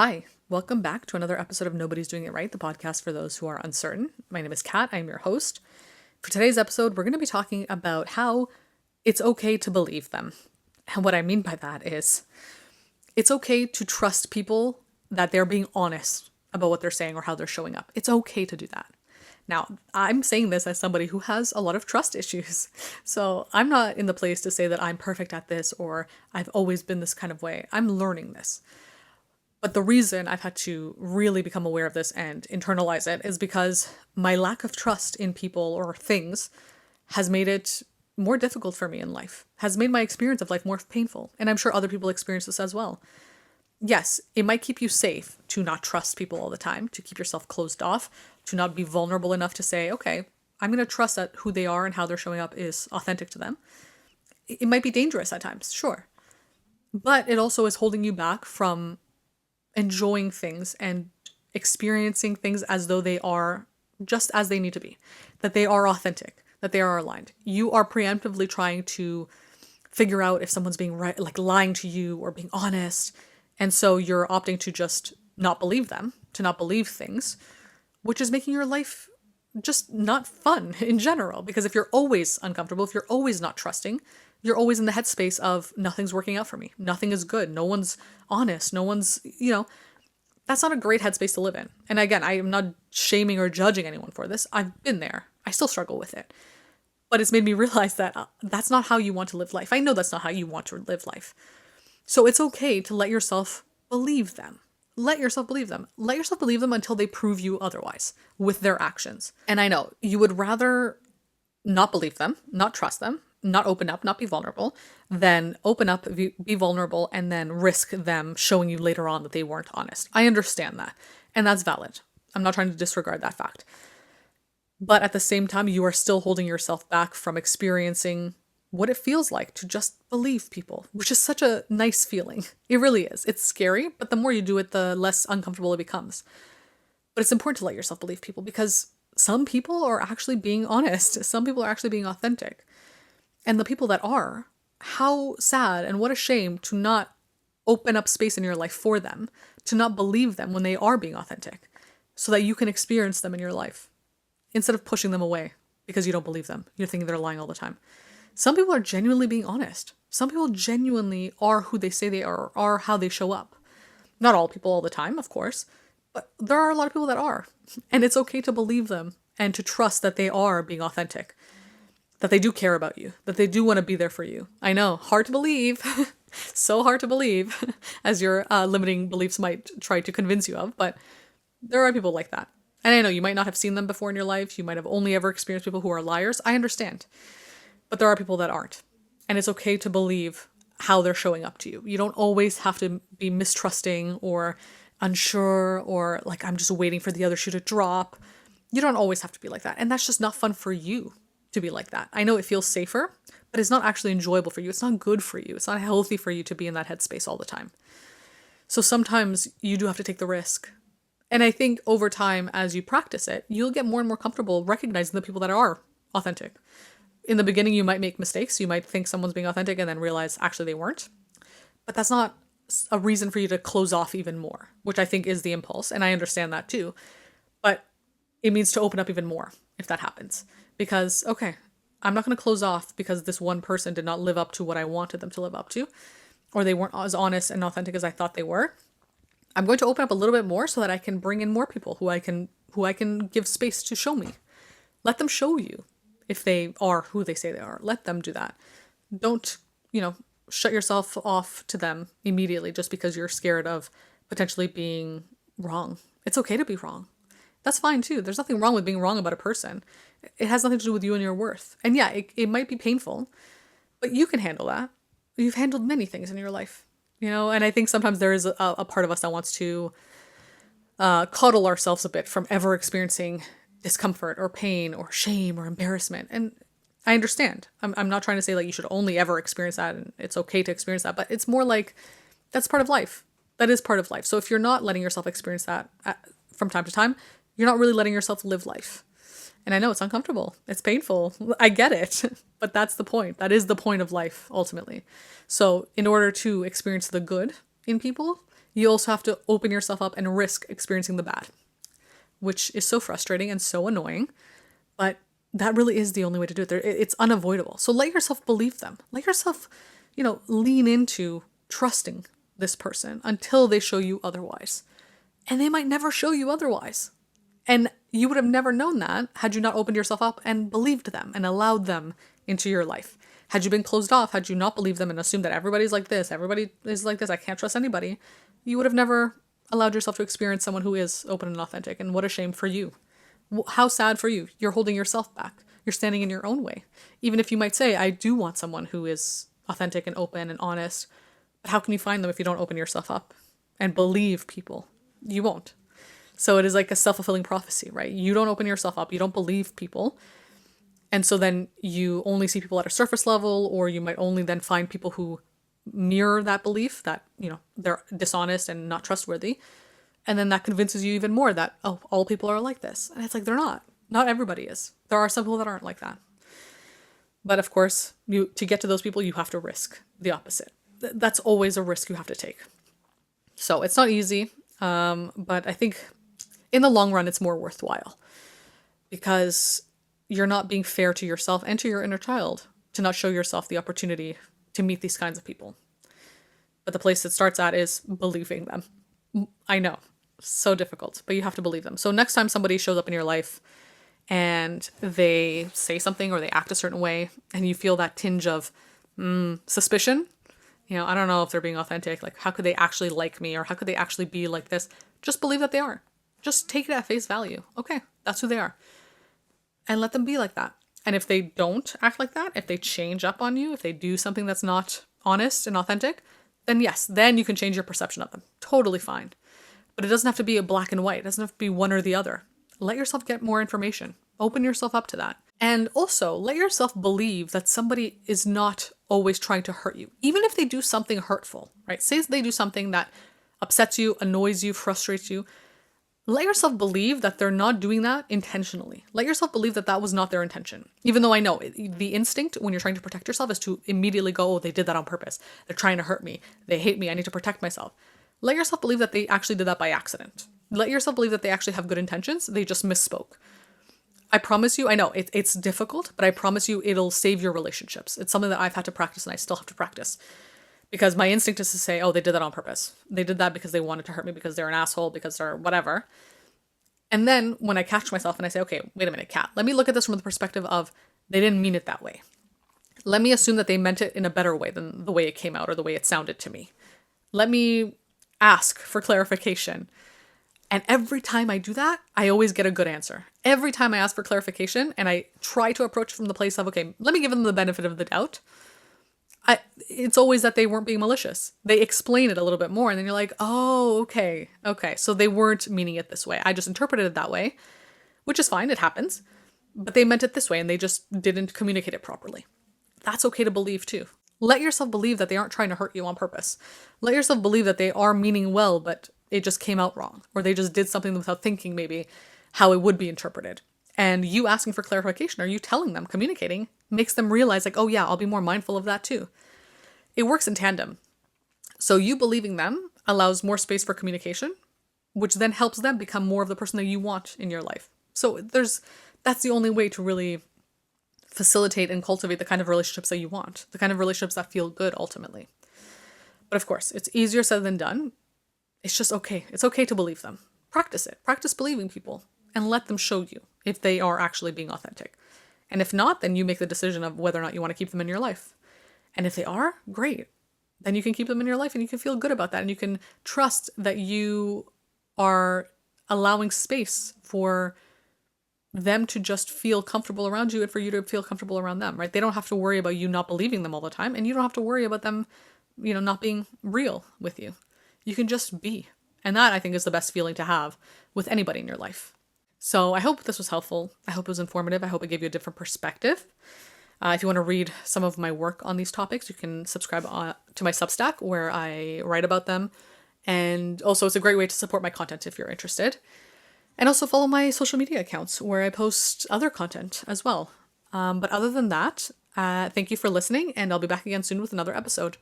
Hi, welcome back to another episode of Nobody's Doing It Right, the podcast for those who are uncertain. My name is Kat, I'm your host. For today's episode, we're going to be talking about how it's okay to believe them. And what I mean by that is it's okay to trust people that they're being honest about what they're saying or how they're showing up. It's okay to do that. Now, I'm saying this as somebody who has a lot of trust issues. So I'm not in the place to say that I'm perfect at this or I've always been this kind of way. I'm learning this. But the reason I've had to really become aware of this and internalize it is because my lack of trust in people or things has made it more difficult for me in life, has made my experience of life more painful. And I'm sure other people experience this as well. Yes, it might keep you safe to not trust people all the time, to keep yourself closed off, to not be vulnerable enough to say, okay, I'm going to trust that who they are and how they're showing up is authentic to them. It might be dangerous at times, sure. But it also is holding you back from enjoying things and experiencing things as though they are just as they need to be, that they are authentic, that they are aligned. You are preemptively trying to figure out if someone's being right, like lying to you or being honest. And so you're opting to just not believe them, to not believe things, which is making your life just not fun in general. Because if you're always uncomfortable, if you're always not trusting, you're always in the headspace of nothing's working out for me. Nothing is good. No one's honest. No one's, that's not a great headspace to live in. And again, I am not shaming or judging anyone for this. I've been there. I still struggle with it. But it's made me realize that that's not how you want to live life. I know that's not how you want to live life. So it's okay to let yourself believe them. Let yourself believe them. Let yourself believe them until they prove you otherwise with their actions. And I know you would rather not believe them, not trust them, not open up, not be vulnerable, than open up, be vulnerable, and then risk them showing you later on that they weren't honest. I understand that. And that's valid. I'm not trying to disregard that fact. But at the same time, you are still holding yourself back from experiencing what it feels like to just believe people, which is such a nice feeling. It really is. It's scary, but the more you do it, the less uncomfortable it becomes. But it's important to let yourself believe people because some people are actually being honest. Some people are actually being authentic. And the people that are, how sad and what a shame to not open up space in your life for them, to not believe them when they are being authentic, so that you can experience them in your life instead of pushing them away because you don't believe them. You're thinking they're lying all the time. Some people are genuinely being honest. Some people genuinely are who they say they are how they show up. Not all people all the time, of course, but there are a lot of people that are. And it's okay to believe them and to trust that they are being authentic, that they do care about you, that they do want to be there for you. I know, hard to believe, so hard to believe, as your limiting beliefs might try to convince you of, but there are people like that. And I know you might not have seen them before in your life. You might have only ever experienced people who are liars. I understand. But there are people that aren't. And it's okay to believe how they're showing up to you. You don't always have to be mistrusting or unsure or like, I'm just waiting for the other shoe to drop. You don't always have to be like that. And that's just not fun for you to be like that. I know it feels safer, but it's not actually enjoyable for you. It's not good for you. It's not healthy for you to be in that headspace all the time. So sometimes you do have to take the risk. And I think over time, as you practice it, you'll get more and more comfortable recognizing the people that are authentic. In the beginning, you might make mistakes. You might think someone's being authentic and then realize actually they weren't. But that's not a reason for you to close off even more, which I think is the impulse. And I understand that too. But it means to open up even more if that happens. Because, okay, I'm not going to close off because this one person did not live up to what I wanted them to live up to, or they weren't as honest and authentic as I thought they were. I'm going to open up a little bit more so that I can bring in more people who I can give space to show me. Let them show you if they are who they say they are. Let them do that. Don't, shut yourself off to them immediately just because you're scared of potentially being wrong. It's okay to be wrong. That's fine too. There's nothing wrong with being wrong about a person. It has nothing to do with you and your worth. And yeah, it might be painful, but you can handle that. You've handled many things in your life, and I think sometimes there is a part of us that wants to coddle ourselves a bit from ever experiencing discomfort or pain or shame or embarrassment. And I understand. I'm not trying to say like you should only ever experience that and it's okay to experience that, but it's more like that's part of life. That is part of life. So if you're not letting yourself experience that from time to time, you're not really letting yourself live life. And I know it's uncomfortable. It's painful. I get it. But that's the point. That is the point of life, ultimately. So in order to experience the good in people, you also have to open yourself up and risk experiencing the bad, which is so frustrating and so annoying. But that really is the only way to do it. It's unavoidable. So let yourself believe them. Let yourself, lean into trusting this person until they show you otherwise. And they might never show you otherwise. And you would have never known that had you not opened yourself up and believed them and allowed them into your life. Had you been closed off, had you not believed them and assumed that everybody is like this, I can't trust anybody, you would have never allowed yourself to experience someone who is open and authentic. And what a shame for you. How sad for you. You're holding yourself back. You're standing in your own way. Even if you might say, I do want someone who is authentic and open and honest, but how can you find them if you don't open yourself up and believe people? You won't. So it is like a self-fulfilling prophecy, right? You don't open yourself up. You don't believe people. And so then you only see people at a surface level, or you might only then find people who mirror that belief that, they're dishonest and not trustworthy. And then that convinces you even more that, oh, all people are like this. And it's like, they're not. Not everybody is. There are some people that aren't like that. But of course, to get to those people, you have to risk the opposite. That's always a risk you have to take. So it's not easy. But I think in the long run, it's more worthwhile because you're not being fair to yourself and to your inner child to not show yourself the opportunity to meet these kinds of people. But the place it starts at is believing them. I know, so difficult, but you have to believe them. So next time somebody shows up in your life and they say something or they act a certain way and you feel that tinge of suspicion, I don't know if they're being authentic. Like, how could they actually like me? Or how could they actually be like this? Just believe that they are. Just take it at face value. Okay, that's who they are. And let them be like that. And if they don't act like that, if they change up on you, if they do something that's not honest and authentic, then yes, then you can change your perception of them. Totally fine. But it doesn't have to be a black and white. It doesn't have to be one or the other. Let yourself get more information. Open yourself up to that. And also, let yourself believe that somebody is not always trying to hurt you. Even if they do something hurtful, right? Say they do something that upsets you, annoys you, frustrates you. Let yourself believe that they're not doing that intentionally. Let yourself believe that that was not their intention. Even though I know the instinct when you're trying to protect yourself is to immediately go, oh, they did that on purpose. They're trying to hurt me. They hate me. I need to protect myself. Let yourself believe that they actually did that by accident. Let yourself believe that they actually have good intentions. They just misspoke. I promise you, I know it's difficult, but I promise you it'll save your relationships. It's something that I've had to practice and I still have to practice. Because my instinct is to say, oh, they did that on purpose. They did that because they wanted to hurt me, because they're an asshole, because they're whatever. And then when I catch myself and I say, okay, wait a minute, Kat, let me look at this from the perspective of they didn't mean it that way. Let me assume that they meant it in a better way than the way it came out or the way it sounded to me. Let me ask for clarification. And every time I do that, I always get a good answer. Every time I ask for clarification and I try to approach from the place of, okay, let me give them the benefit of the doubt. It's always that they weren't being malicious. They explain it a little bit more and then you're like, oh, okay. So they weren't meaning it this way. I just interpreted it that way, which is fine. It happens. But they meant it this way and they just didn't communicate it properly. That's okay to believe too. Let yourself believe that they aren't trying to hurt you on purpose. Let yourself believe that they are meaning well, but it just came out wrong. Or they just did something without thinking maybe how it would be interpreted. And you asking for clarification, or you telling them, communicating, makes them realize like, oh yeah, I'll be more mindful of that too. It works in tandem. So you believing them allows more space for communication, which then helps them become more of the person that you want in your life. So that's the only way to really facilitate and cultivate the kind of relationships that you want, the kind of relationships that feel good ultimately. But of course, it's easier said than done. It's just okay. It's okay to believe them. Practice it. Practice believing people and let them show you if they are actually being authentic. And if not, then you make the decision of whether or not you want to keep them in your life. And if they are, great. Then you can keep them in your life and you can feel good about that. And you can trust that you are allowing space for them to just feel comfortable around you and for you to feel comfortable around them, right? They don't have to worry about you not believing them all the time. And you don't have to worry about them, not being real with you. You can just be. And that, I think, is the best feeling to have with anybody in your life. So I hope this was helpful. I hope it was informative. I hope it gave you a different perspective. If you want to read some of my work on these topics, you can subscribe to my Substack where I write about them. And also it's a great way to support my content if you're interested. And also follow my social media accounts where I post other content as well. But other than that, thank you for listening and I'll be back again soon with another episode.